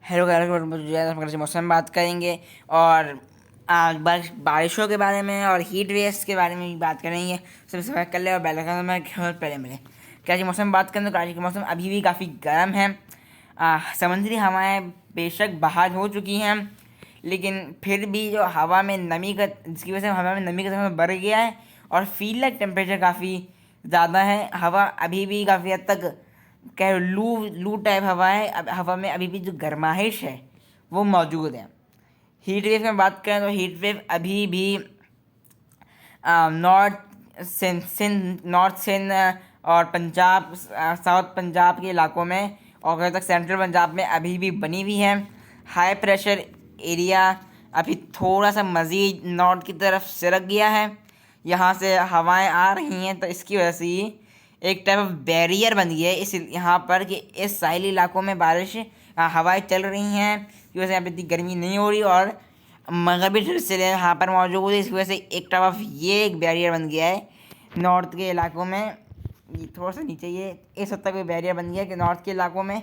Hello guys, मौसम बात करेंगे और बारिशों के बारे में और हीट वेव्स के बारे में भी बात करेंगे। सबसे पहले कर ले और बेल का मैं पहले मिले कराची मौसम बात करें तो कराची का मौसम अभी भी काफ़ी गर्म है। समुद्री हवाएं बेशक बहाल हो चुकी हैं, लेकिन फिर भी जो हवा में नमी का जिसकी वजह से हवा में नमी का स्तर बढ़ गया है और फील लाइक टेम्परेचर काफ़ी ज़्यादा है। हवा अभी भी काफ़ी हद तक कह लू लू टाइप हवा है। अब हवा में अभी भी जो गर्माइश है वो मौजूद है। हीट वेव में बात करें तो हीट वेव अभी भी नॉर्थ सिंध और पंजाब, साउथ पंजाब के इलाकों में और कहीं तक सेंट्रल पंजाब में अभी भी बनी हुई है। हाई प्रेशर एरिया अभी थोड़ा सा मज़ीद नॉर्थ की तरफ सरक गया है। यहाँ से हवाएं आ रही हैं तो इसकी वजह से ही एक टाइप ऑफ बैरियर बन गया है इस यहाँ पर कि इस साहिली इलाकों में बारिश हवाएं चल रही हैं, की वजह से यहाँ पे इतनी गर्मी नहीं हो रही और मगरबी सिलसिले यहाँ पर मौजूद है। इसकी वजह से एक टाइप ऑफ ये एक बैरियर बन गया है नॉर्थ के इलाकों में। ये थोड़ा सा नीचे ये इस हद तक बैरियर बन गया है कि नॉर्थ के इलाकों में,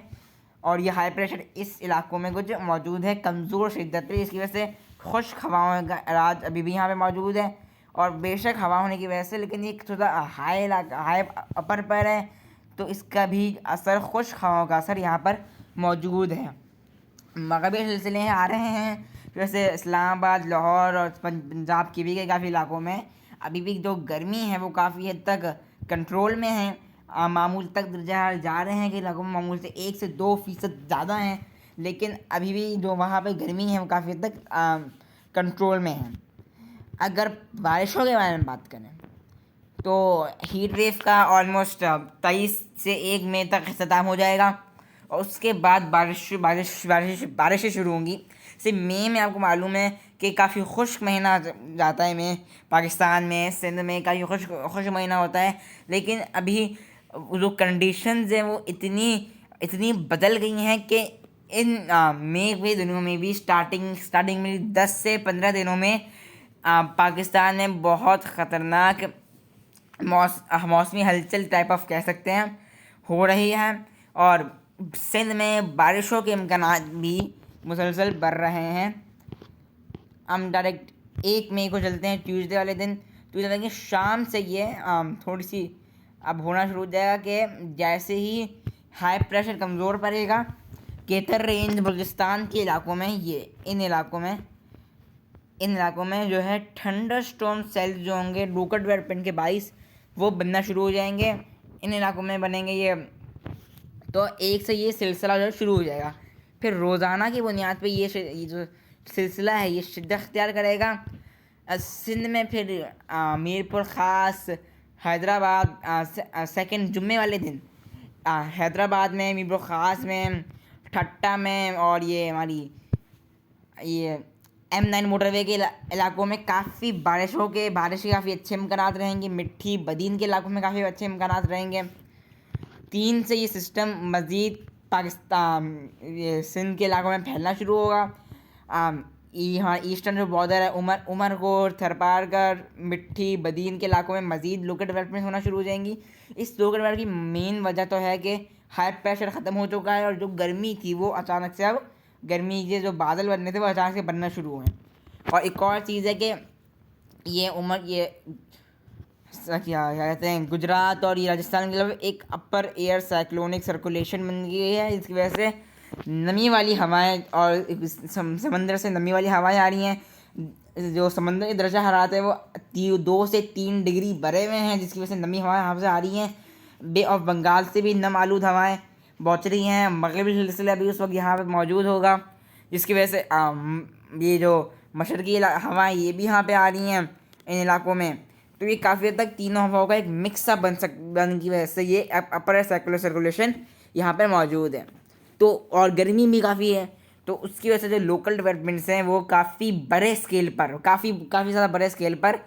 और ये हाई प्रेशर इस इलाकों में कुछ मौजूद है कमज़ोर शिद्दत पे। इसकी वजह से खुश्क हवाओं का राज अभी भी यहाँ पे मौजूद है और बेशक हवा होने की वजह से, लेकिन ये थोड़ा हाई अपर पर है तो इसका भी असर खुश्क हवाओं का असर यहाँ पर मौजूद है। मगरबी सिलसिले आ रहे हैं जैसे इस्लामाबाद, लाहौर और पंजाब के भी कई काफ़ी इलाकों में अभी भी जो गर्मी है वो काफ़ी हद तक कंट्रोल में है। मामूल तक दर्जा जा रहे हैं कि इलाकों में मामूल से 1 से 2% ज़्यादा हैं, लेकिन अभी भी जो वहाँ पे गर्मी है वो काफ़ी हद तक कंट्रोल में है। अगर बारिशों के बारे में बात करें तो हीट वेव का ऑलमोस्ट 23 से 1 मई तक अख्ताम हो जाएगा और उसके बाद बारिशें शुरू होंगी। सिर्फ मई में आपको मालूम है कि काफ़ी खुश्क महीना जाता है मई। पाकिस्तान में सिंध में काफ़ी खुश्क महीना होता है, लेकिन अभी जो कंडीशंस हैं वो इतनी बदल गई हैं कि इन मई के दिनों में भी स्टार्टिंग में 10 से 15 दिनों में पाकिस्तान में बहुत ख़तरनाक मौसमी हलचल टाइप ऑफ कह सकते हैं हो रही है और सिंध में बारिशों के इम्कानात भी मुसलसल बढ़ रहे हैं। हम डायरेक्ट 1 मई को चलते हैं, ट्यूसडे वाले दिन। ट्यूसडे की शाम से ये थोड़ी सी अब होना शुरू हो जाएगा कि जैसे ही हाई प्रेशर कमज़ोर पड़ेगा, केतर रेंज बलूचिस्तान के इलाकों में इन इलाकों में जो है थंडर स्टॉर्म सेल्स जो होंगे लोकल डेवलपमेंट के 22 वो बनना शुरू हो जाएंगे। इन इलाकों में बनेंगे ये, तो एक से ये सिलसिला जो शुरू हो जाएगा। फिर रोज़ाना की बुनियाद पे ये जो सिलसिला है ये शिद्दत अख्तियार करेगा। सिंध में फिर मीरपुर ख़ास, हैदराबाद सेकंड जुम्मे वाले दिन हैदराबाद में, मीरपुर ख़ास में, ठट्टा में और ये हमारी ये M9 मोटरवे के इलाकों में काफ़ी बारिश के काफ़ी अच्छे इम्कानात रहेंगे। मिट्टी बदीन के इलाकों में काफ़ी अच्छे इम्कानात रहेंगे। 3 से ये सिस्टम मज़ीद पाकिस्तान ये सिंध के इलाकों में फैलना शुरू होगा। यहाँ ईस्टर्न जो बॉर्डर है उमरकोट, थरपारकर, मिट्टी बदीन के इलाकों में मज़ीद लोकल डेवलपमेंट होना शुरू हो जाएंगी। इस लोकल डेवलपमेंट की मेन वजह तो है कि हाई प्रेशर ख़त्म हो चुका है और जो गर्मी थी वो अचानक से अब गर्मी के जो बादल बनने थे वो अचानक से बनना शुरू हुए। और एक और चीज़ है कि ये क्या कहते हैं गुजरात और ये राजस्थान के अलावा एक अपर एयर साइक्लोनिक सर्कुलेशन बन गई है। इसकी वजह से नमी वाली हवाएं और समंदर से नमी वाली हवाएं आ रही हैं। जो समंदर की दर्जा हरारत है वो 2 से 3 डिग्री बढ़े हुए हैं, जिसकी वजह से नमी हवाएं यहाँ से आ रही हैं। बे ऑफ बंगाल से भी नम आलूद हवाएं पहुँच रही हैं। मगरबी सिलसिला भी उस वक्त यहाँ पर मौजूद होगा, जिसकी वजह से ये जो मशरक़ी हवाएं ये भी यहाँ पे आ रही हैं इन इलाकों में। तो ये काफ़ी हद तक तीनों हवाओं का एक मिक्सअप बन की वजह से ये अपर सर्कुलेशन यहाँ पर मौजूद है। तो और गर्मी भी काफ़ी है, तो उसकी वजह से जो लोकल डेवलपमेंट्स हैं वो काफ़ी बड़े स्केल पर काफ़ी ज़्यादा बड़े स्केल पर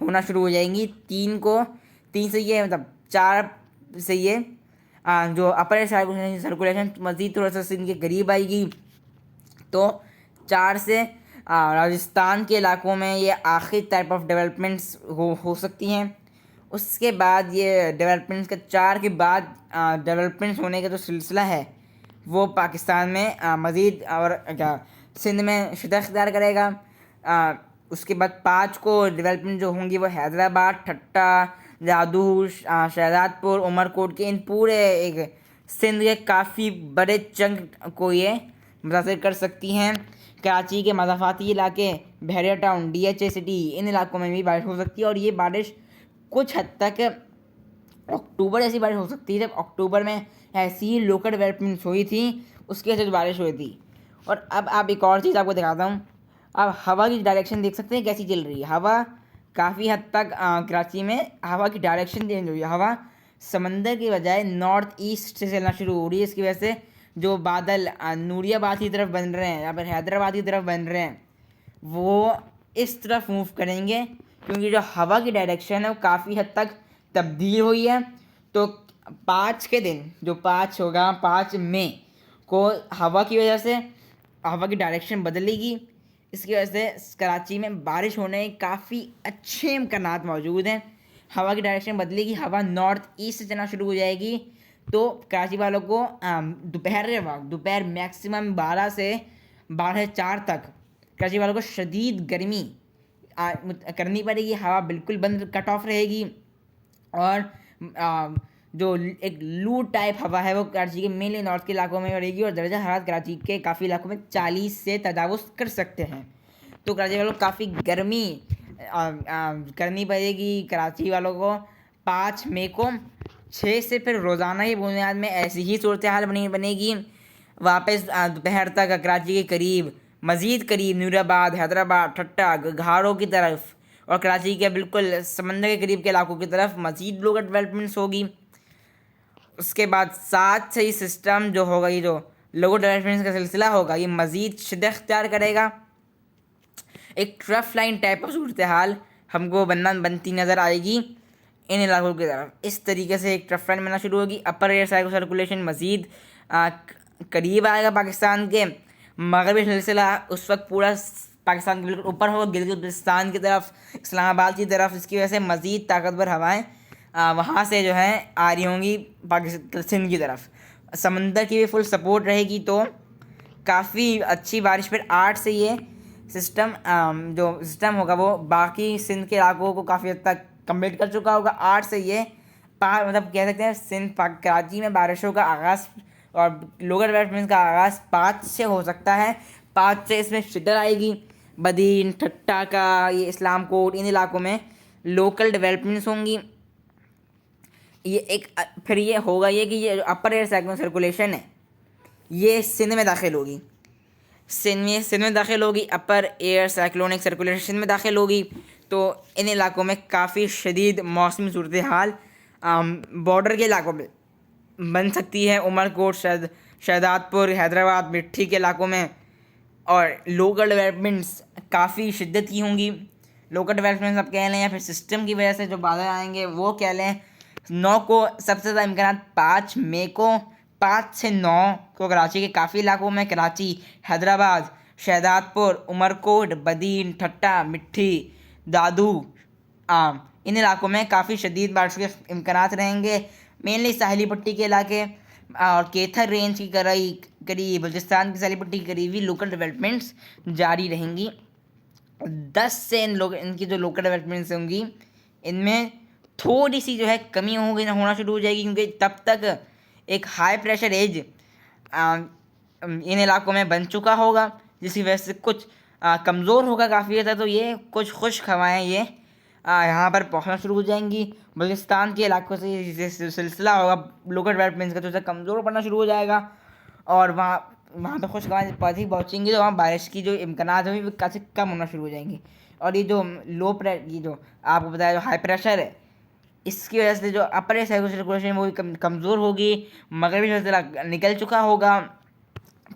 होना शुरू हो जाएंगी। 3 से ये मतलब 4 से ये जो अपर सर्कुलेशन मज़ीद थोड़ा सा सिंध के करीब आएगी, तो 4 से राजस्थान के इलाकों में ये आखिरी टाइप ऑफ डेवलपमेंट्स हो सकती हैं। उसके बाद ये डेवलपमेंट्स के 4 के बाद डेवलपमेंट्स होने का जो सिलसिला है वो पाकिस्तान में मज़ीद और क्या सिंध में शिद्दत इख्तियार करेगा। उसके बाद 5 को डेवलपमेंट जो होंगी वो हैदराबाद, ठट्टा, जादू, शहजादपुर, उमरकोट के इन पूरे एक सिंध के काफ़ी बड़े चंक को ये मुतासर कर सकती हैं। कराची के मज़ाफ़ाती इलाके, बहरिया टाउन, DHA सिटी, इन इलाकों में भी बारिश हो सकती है। और ये बारिश कुछ हद तक अक्टूबर जैसी बारिश हो सकती है, जब अक्टूबर में ऐसी ही लोकल डेवलपमेंट्स हुई थी उसकी वजह से बारिश हुई थी। और अब आप एक और चीज़ आपको दिखाता हूँ। अब हवा की डायरेक्शन देख सकते हैं कैसी चल रही है। हवा काफ़ी हद तक कराची में हवा की डायरेक्शन चेंज हुई है। हवा समंदर की बजाय नॉर्थ ईस्ट से चलना शुरू हो रही है। इसकी वजह से जो बादल नूरियाबाद की तरफ बन रहे हैं या फिर हैदराबाद की तरफ बन रहे हैं वो इस तरफ मूव करेंगे, क्योंकि जो हवा की डायरेक्शन है वो काफ़ी हद तक तब्दील हुई है। तो 5 के दिन जो 5 होगा, 5 मई को हवा की वजह से हवा की डायरेक्शन बदलेगी। इसकी वजह से कराची में बारिश होने के काफ़ी अच्छे इम्कानात मौजूद हैं। हवा की डायरेक्शन बदलेगी, हवा नॉर्थ ईस्ट से चलना शुरू हो जाएगी। तो कराची वालों को दोपहर मैक्सिमम 12 से 12:04 तक कराची वालों को शदीद गर्मी करनी पड़ेगी। हवा बिल्कुल बंद कट ऑफ रहेगी। और जो एक लू टाइप हवा है वो कराची के मेनली नॉर्थ के इलाकों में रहेगी। और दर्जा हरारत कराची के काफ़ी इलाकों में 40 से तजावुज़ कर सकते हैं। तो कराची वालों को काफ़ी गर्मी करनी पड़ेगी। कराची वालों को 5 मई को 6 से फिर रोज़ाना की बुनियाद में ऐसी ही सूरत हाल बनेगी। वापस दोपहर तक कराची के करीब, मज़ीद करीब नूरियाबाद, हैदराबाद, ठट्टा, घारों की तरफ और कराची के बिल्कुल समंदर के करीब के इलाकों की तरफ मज़ीद लोकल डेवलपमेंट्स होगी। उसके बाद साथ से ही सिस्टम जो होगा, ये जो लोकल डेवलपमेंट्स का सिलसिला होगा, ये मज़ीद शिद्दत इख्तियार करेगा। एक ट्रफ लाइन टाइप ऑफ सूरत हाल हमको बनती नज़र आएगी इन इलाकों की तरफ। इस तरीके से एक ट्रफ लाइन बनना शुरू होगी। अपर एयर सर्कुलेशन मज़ीद करीब आएगा पाकिस्तान के। मगरबी सिलसिला उस वक्त पूरा पाकिस्तान के बिल्कुल ऊपर होगा, गिलगित बल्तिस्तान की तरफ, इस्लामाबाद की तरफ। इसकी वजह से मज़ीद ताकतवर हवाएं वहाँ से जो है आ रही होंगी पाकिस्तान सिंध की तरफ। समंदर की भी फुल सपोर्ट रहेगी तो काफ़ी अच्छी बारिश। फिर 8 से ये सिस्टम जो सिस्टम होगा वो बाकी सिंध के इलाकों को काफ़ी हद तक कम्प्लीट कर चुका होगा। 8 से ये मतलब कह सकते हैं सिंध कराची में बारिशों का आगाज़ और लोकल डेवलपमेंट का आगाज़ 5 से हो सकता है। 5 से इसमें शिद्दत आएगी। बदीन, ठट्टा का, ये इस्लाम कोट, इन इलाकों में लोकल डेवलपमेंट्स होंगी। ये एक फिर ये होगा ये कि ये अपर एयर सर्कुलेशन है ये सिंध में दाखिल होगी। सिंध में दाखिल होगी, अपर एयर साइक्लोनिक सर्कुलेशन में दाखिल होगी। तो इन इलाकों में काफ़ी शदीद मौसमी सूरत हाल बॉर्डर के इलाकों में बन सकती है। उमरकोट, शहजादपुर, हैदराबाद, मिट्टी के इलाकों में। और लोकल डेवलपमेंट्स काफ़ी शिद्दत की होंगी। लोकल डेवलपमेंट्स आप कह लें या फिर सिस्टम की वजह से जो बादल आएंगे वो कह लें। 9 को सबसे ज़्यादा इम्कान, 5 मई को 5 से 9 को कराची के काफ़ी इलाकों में, कराची, हैदराबाद, शहजादपुर, उमरकोट, बदीन, ठट्टा, मिट्टी, दादू, इन इलाकों में काफ़ी शदीद बारिश के इम्कान रहेंगे। मेनली साहिली पट्टी के इलाके और केथर रेंज की करीब बल्तिस्तान की साहिली पट्टी के करीब भी लोकल डेवलपमेंट्स जारी रहेंगी। 10 से इनकी जो लोकल डेवलपमेंट्स होंगी इनमें थोड़ी सी जो है कमी होना शुरू हो जाएगी, क्योंकि तब तक एक हाई प्रेशर एज इन इलाकों में बन चुका होगा, जिसकी वजह से कुछ कमज़ोर होगा काफ़ी ज़्यादा। तो ये कुछ खुश्क हवाएँ ये यहाँ पर पहुँचना शुरू हो जाएंगी। बलूचिस्तान के इलाकों से ये सिलसिला होगा लोकल डेवलपमेंट्स का, तो उसे कमज़ोर पड़ना शुरू हो जाएगा। और वहाँ तो खुश्क हवाएँ पहुँचेंगी तो वहाँ बारिश की जो इम्कानात है वो काफ़ी कम होना शुरू हो जाएंगी। और ये जो ये जो आपको बताया जो हाई प्रेशर है, इसकी वजह से जो अपर एयर सर्कुलेशन वो भी कमज़ोर होगी। मगरबी सिलसिला निकल चुका होगा।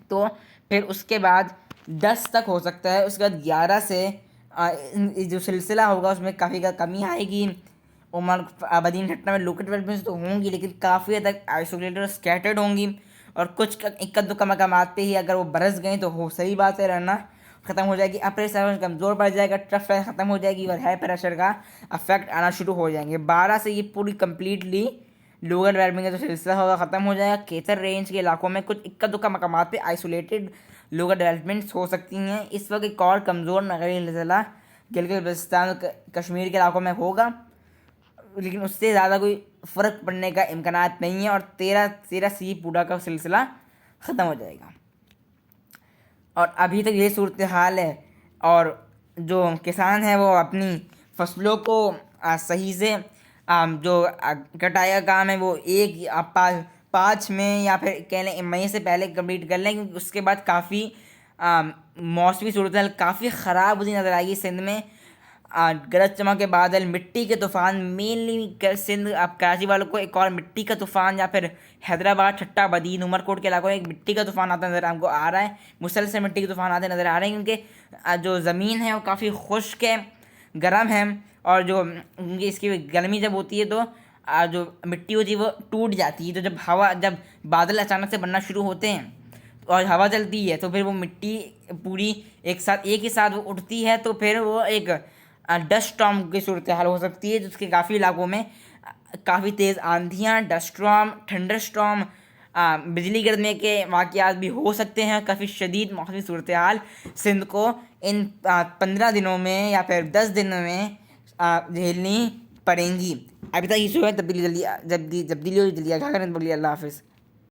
तो फिर उसके बाद 10 तक हो सकता है। उसके बाद 11 से जो सिलसिला होगा उसमें काफ़ी कमी आएगी। उमर बदीन ठट्टा में लोकल डेवलपमेंट्स तो होंगी, लेकिन काफ़ी हद तक आइसोलेटेड और स्कैटर्ड होंगी। और कुछ इक्का दुक्का मकामात पे ही अगर वो बरस गए तो हो सही बात है, रहना ख़त्म हो जाएगी। अपर एयर कमज़ोर पड़ जाएगा, ट्रफ लाइन ख़त्म हो जाएगी और हाई प्रेशर का अफेक्ट आना शुरू हो जाएंगे। 12 से ये पूरी कम्प्लीटली लोअर डेवलपमेंट का जो सिलसिला होगा ख़त्म हो जाएगा। केसर रेंज के इलाकों में कुछ इक्का दुक्का मकामात पे आइसोलेटेड लोअर डेवलपमेंट्स हो सकती हैं। इस वक्त एक और कमज़ोर नगरीय ज़िला गिलगित बल्तिस्तान कश्मीर के इलाकों में होगा, लेकिन उससे ज़्यादा कोई फ़र्क पड़ने का इम्कानात नहीं है और 13 पूरा का सिलसिला ख़त्म हो जाएगा। और अभी तक ये सूरत हाल है और जो किसान है वो अपनी फसलों को सही से जो कटाई का काम है वो 5 में या फिर कह लें मई से पहले कंप्लीट कर लें, क्योंकि उसके बाद काफ़ी मौसमी सूरत हाल काफ़ी ख़राब होती नज़र आएगी सिंध में। गरज चमक के बादल, मिट्टी के तूफ़ान, मेनली सिंध कराची वालों को एक और मिट्टी का तूफ़ान, या फिर हैदराबाद, ठट्टा, बदीन, उमरकोट के इलाकों में एक मिट्टी का तूफ़ान आता नज़र हमको आ रहा है। मुसलसल मिट्टी के तूफ़ान आते नज़र आ रहे हैं, क्योंकि जो ज़मीन है वो काफ़ी खुश्क है, गर्म है, और जो उनकी इसकी गर्मी जब होती है तो जो मिट्टी होती है वो टूट जाती है। तो जब बादल अचानक से बनना शुरू होते हैं और हवा चलती है तो फिर वो मिट्टी पूरी एक ही साथ वो उठती है, तो फिर वो एक डस्ट स्टॉर्म की सूरत हाल हो सकती है, जिसके काफ़ी इलाकों में काफ़ी तेज़ आंधियाँ, डस्ट स्टॉर्म, थंडर स्टॉर्म, बिजली गिरने के वाक़यात भी हो सकते हैं। काफ़ी शदीद मौसमी सूरत हाल सिंध को इन 15 दिनों में या फिर 10 दिनों में झेलनी पड़ेंगी। अभी तक इशू है, तब्दीली जल्दी आगाह करें। बोलिए अल्लाह हाफ़िज़।